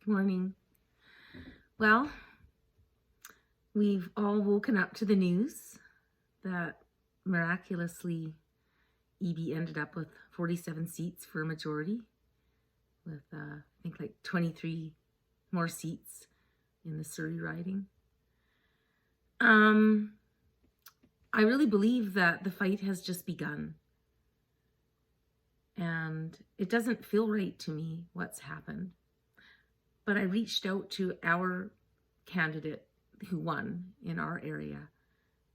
Good morning. Well, we've all woken up to the news that miraculously EB ended up with 47 seats for a majority, with I think like 23 more seats in the Surrey riding. I really believe that the fight has just begun. And it doesn't feel right to me what's happened. But I reached out to our candidate who won in our area,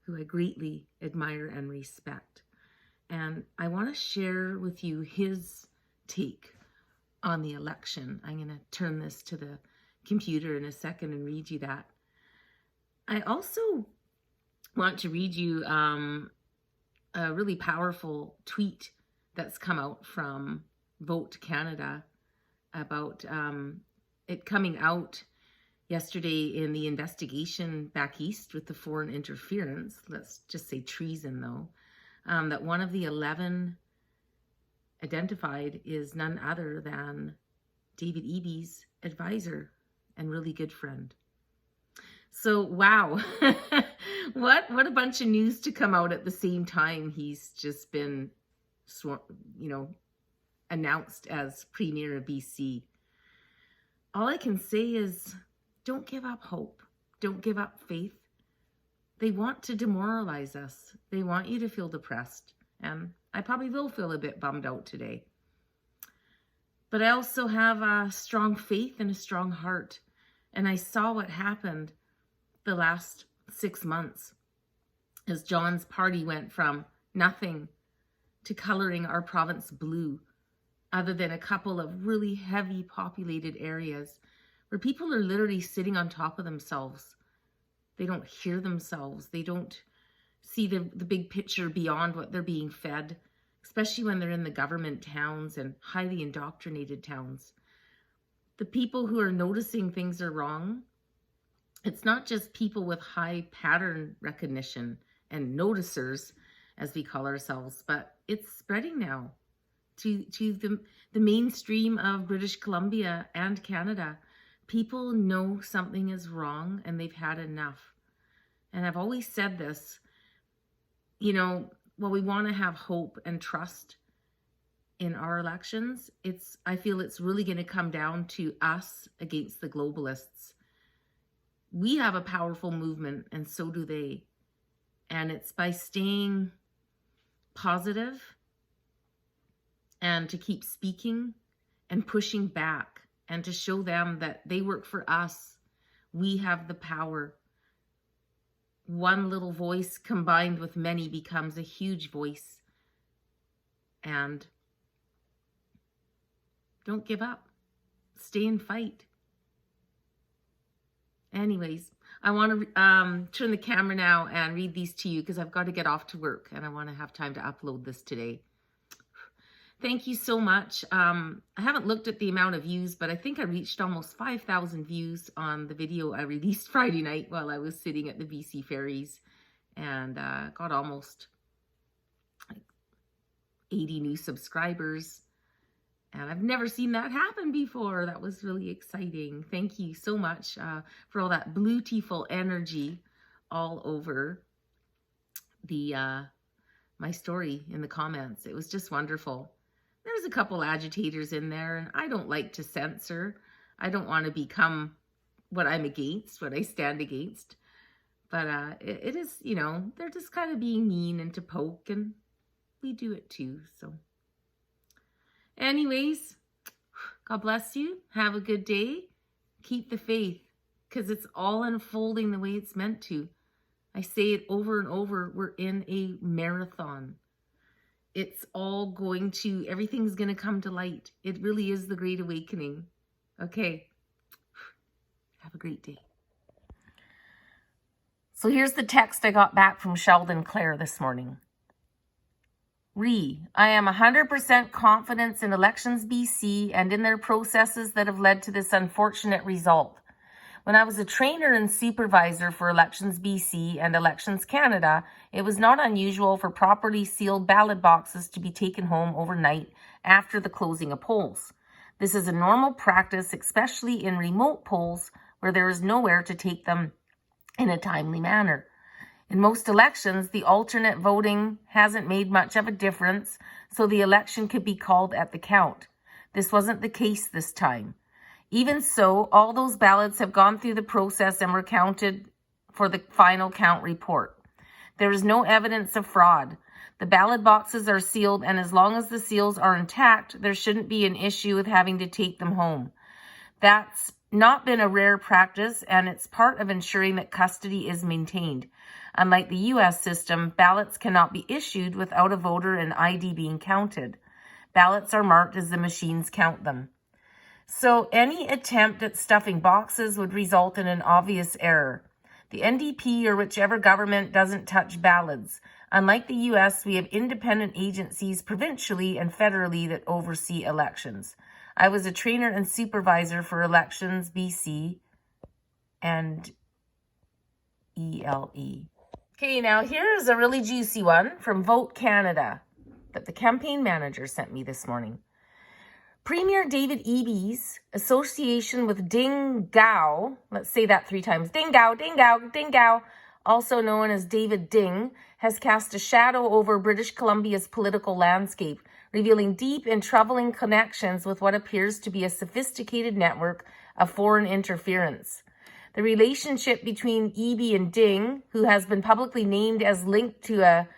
who I greatly admire and respect. And I want to share with you his take on the election. I'm going to turn this to the computer in a second and read you that. I also want to read you a really powerful tweet that's come out from Vote Canada about it coming out yesterday in the investigation back east with the foreign interference, let's just say treason though, that one of the 11 identified is none other than David Eby's advisor and really good friend. So wow, what a bunch of news to come out at the same time. He's just been, announced as Premier of BC. All I can say is don't give up hope. Don't give up faith. They want to demoralize us. They want you to feel depressed. And I probably will feel a bit bummed out today. But I also have a strong faith and a strong heart. And I saw what happened the last 6 months as John's party went from nothing to coloring our province blue, other than a couple of really heavy populated areas where people are literally sitting on top of themselves. They don't hear themselves. They don't see the big picture beyond what they're being fed, especially when they're in the government towns and highly indoctrinated towns. The people who are noticing things are wrong, it's not just people with high pattern recognition and noticers, as we call ourselves, but it's spreading now to the mainstream of British Columbia and Canada. People know something is wrong and they've had enough. And I've always said this, while we want to have hope and trust in our elections, I feel it's really going to come down to us against the globalists. We have a powerful movement and so do they. And it's by staying positive and to keep speaking and pushing back and to show them that they work for us. We have the power. One little voice combined with many becomes a huge voice. And don't give up. Stay and fight. Anyways, I want to turn the camera now and read these to you because I've got to get off to work and I want to have time to upload this today. Thank you so much. I haven't looked at the amount of views, but I think I reached almost 5,000 views on the video I released Friday night while I was sitting at the BC ferries, and got almost 80 new subscribers. And I've never seen that happen before. That was really exciting. Thank you so much for all that beautiful energy all over my story in the comments. It was just wonderful. There's a couple agitators in there, and I don't like to censor. I don't want to become what I'm against, what I stand against. But it is, they're just kind of being mean and to poke, and we do it too. So anyways, God bless you. Have a good day. Keep the faith, because it's all unfolding the way it's meant to. I say it over and over. We're in a marathon. It's all everything's going to come to light. It really is the Great Awakening. Okay. Have a great day. So here's the text I got back from Sheldon Clare this morning. I am 100% confident in Elections BC and in their processes that have led to this unfortunate result. When I was a trainer and supervisor for Elections BC and Elections Canada, it was not unusual for properly sealed ballot boxes to be taken home overnight after the closing of polls. This is a normal practice, especially in remote polls where there is nowhere to take them in a timely manner. In most elections, the alternate voting hasn't made much of a difference, so the election could be called at the count. This wasn't the case this time. Even so, all those ballots have gone through the process and were counted for the final count report. There is no evidence of fraud. The ballot boxes are sealed, and as long as the seals are intact, there shouldn't be an issue with having to take them home. That's not been a rare practice, and it's part of ensuring that custody is maintained. Unlike the U.S. system, ballots cannot be issued without a voter and ID being counted. Ballots are marked as the machines count them. So any attempt at stuffing boxes would result in an obvious error. The NDP or whichever government doesn't touch ballots. Unlike the U.S., we have independent agencies provincially and federally that oversee elections. I was a trainer and supervisor for Elections BC and ELE. Okay, now here's a really juicy one from Vote Canada that the campaign manager sent me this morning. Premier David Eby's association with GAO, let's say that 3 times, GAO, also known as David Ding, has cast a shadow over British Columbia's political landscape, revealing deep and troubling connections with what appears to be a sophisticated network of foreign interference. The relationship between Eby and Ding, who has been publicly named as linked to a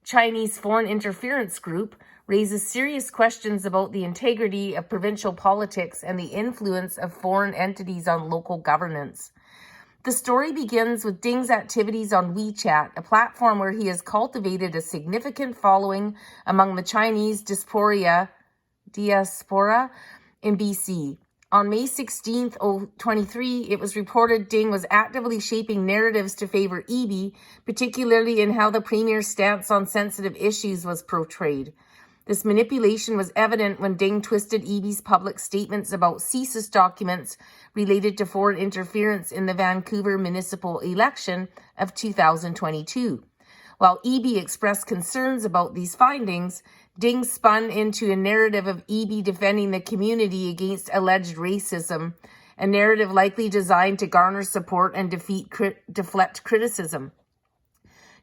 Chinese foreign interference group, raises serious questions about the integrity of provincial politics and the influence of foreign entities on local governance. The story begins with Ding's activities on WeChat, a platform where he has cultivated a significant following among the Chinese diaspora in BC. On May 16th, 2023, it was reported Ding was actively shaping narratives to favor Eby, particularly in how the Premier's stance on sensitive issues was portrayed. This manipulation was evident when Ding twisted Eby's public statements about CSIS documents related to foreign interference in the Vancouver municipal election of 2022. While Eby expressed concerns about these findings, Ding spun into a narrative of Eby defending the community against alleged racism, a narrative likely designed to garner support and deflect criticism.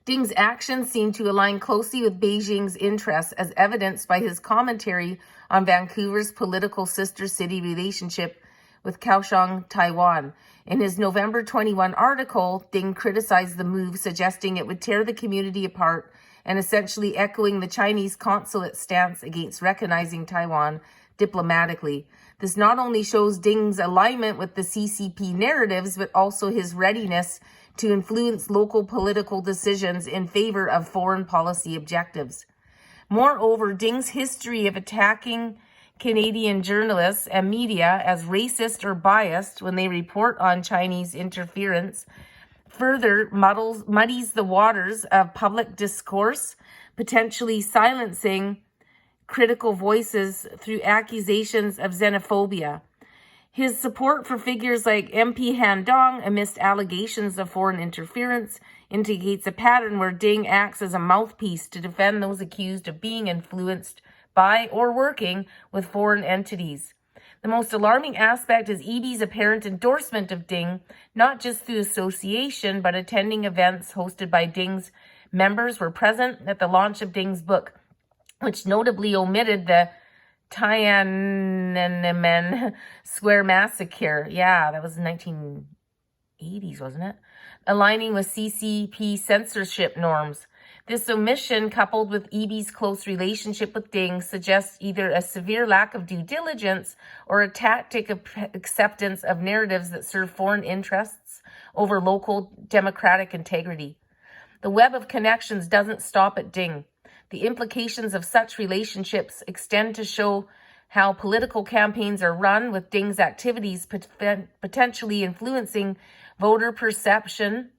Ding's actions seem to align closely with Beijing's interests, as evidenced by his commentary on Vancouver's political sister city relationship with Kaohsiung, Taiwan. In his November 21 article, Ding criticized the move, suggesting it would tear the community apart and essentially echoing the Chinese consulate's stance against recognizing Taiwan diplomatically. This not only shows Ding's alignment with the CCP narratives, but also his readiness to influence local political decisions in favor of foreign policy objectives. Moreover, Ding's history of attacking Canadian journalists and media as racist or biased when they report on Chinese interference further muddies the waters of public discourse, potentially silencing critical voices through accusations of xenophobia. His support for figures like MP Han Dong amidst allegations of foreign interference indicates a pattern where Ding acts as a mouthpiece to defend those accused of being influenced by or working with foreign entities. The most alarming aspect is Eby's apparent endorsement of Ding, not just through association, but attending events hosted by Ding's members were present at the launch of Ding's book, which notably omitted the Tiananmen Square massacre. Yeah, that was the 1980s, wasn't it? Aligning with CCP censorship norms. This omission, coupled with Eby's close relationship with Ding, suggests either a severe lack of due diligence or a tactic of acceptance of narratives that serve foreign interests over local democratic integrity. The web of connections doesn't stop at Ding. The implications of such relationships extend to show how political campaigns are run, with Ding's activities potentially influencing voter perception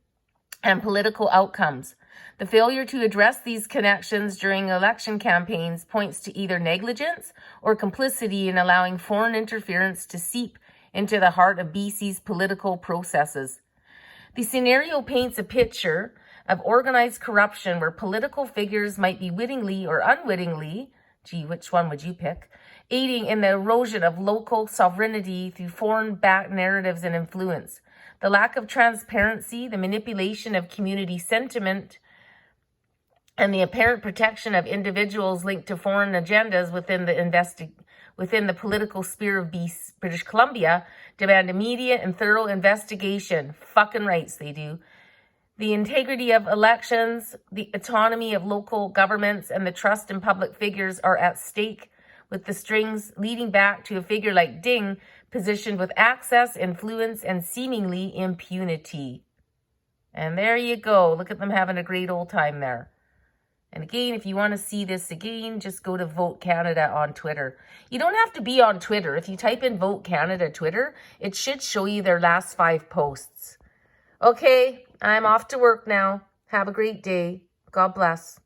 and political outcomes. The failure to address these connections during election campaigns points to either negligence or complicity in allowing foreign interference to seep into the heart of BC's political processes. The scenario paints a picture of organized corruption where political figures might be wittingly or unwittingly, which one would you pick, aiding in the erosion of local sovereignty through foreign-backed narratives and influence. The lack of transparency, the manipulation of community sentiment, and the apparent protection of individuals linked to foreign agendas within the political sphere of British Columbia demand immediate and thorough investigation. Fucking rights they do. The integrity of elections, the autonomy of local governments, and the trust in public figures are at stake, with the strings leading back to a figure like Ding, positioned with access, influence, and seemingly impunity. And there you go. Look at them having a great old time there. And again, if you want to see this again, just go to Vote Canada on Twitter. You don't have to be on Twitter. If you type in Vote Canada Twitter, it should show you their last 5 posts. Okay, I'm off to work now. Have a great day. God bless.